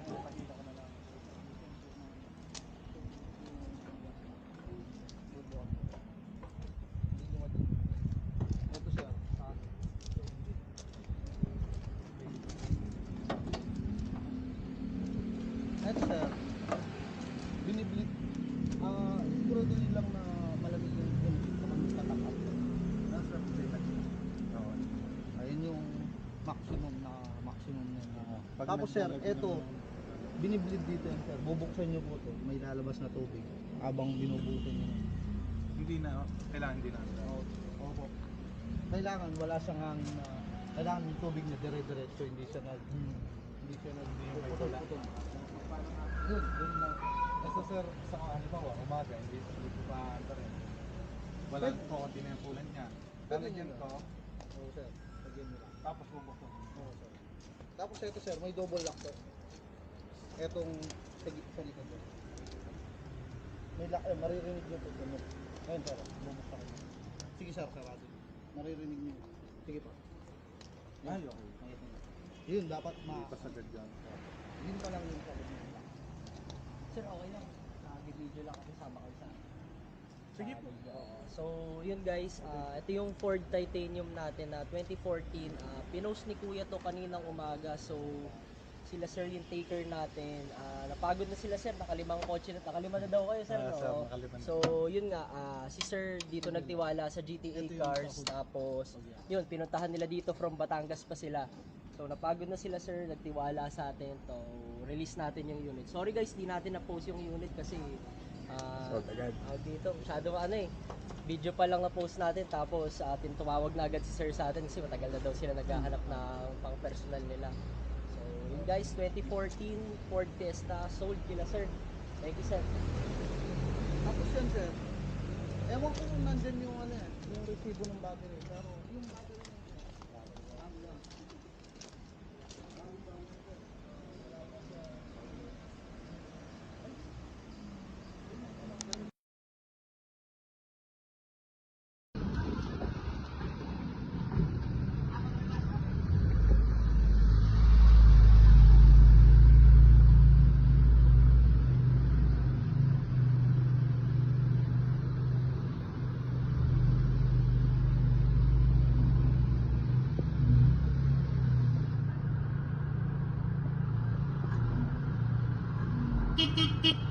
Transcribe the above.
ipakita ko na lang. Ito sir, sa akin. Ito sir, biniblit. Sigurado nyo lang na malamig yung engine kapag tatakap. Nasa refrigerator. Oo. Ayun yung maximum na tapos sir, ito binibleed dito yan sir. Bubuksan nyo po ito. May lalabas na tubig habang binubutin nyo. Hindi na, kailangan hindi na. Opo. Kailangan wala siyang hangin na kailangan yung tubig na dire-diretso, hindi siya putol-putol. Yun lang. Basta sir, sa halimbawa, umaga, hindi ko pa rin. Walang kukunti na yung kulan niya. Lalagyan ko. Oo sir, lagyan nyo lang. Tapos bubuksan. Oo sir. Tapos ito sir, may double lock sir. Etong sa likod sir. May lock, maririnig nyo po. Ayun sir, bubuksan ko. Sige sir, sarado. Maririnig nyo. Sige po. Ay, okay. Yun, dapat Hindi pa sagad yan. Yun pa lang yung sabi nyo. Sir, okay lang. Nag-video lang kasi sama kayo sa Sige po. So, yun guys, ito yung Ford Titanium natin na 2014. Pinost ni Kuya to kaninang umaga. So, sila sir yung taker natin. Napagod na sila sir, nakalimang kotse na. Nakalima na daw kayo sir, no? Sir, nakalima na. So, yun nga, si sir dito nagtiwala sa GTA Cars. Tapos, yun, pinuntahan nila dito from Batangas pa sila. So, napagod na sila sir, nagtiwala sa atin. So, release natin yung unit. Sorry guys, di natin na-post yung unit kasi dito, masyado video pa lang na-post natin. Tapos, atin tumawag na agad si sir sa atin kasi matagal na daw sila naghahanap ng pang personal nila. So, yun guys, 2014 Ford Fiesta, sold kila sir. Thank you sir. Tapos yan sir, ewan ko kung nandyan yung yung resibo ng battery. Pero yung battery niya, Tick tick tick.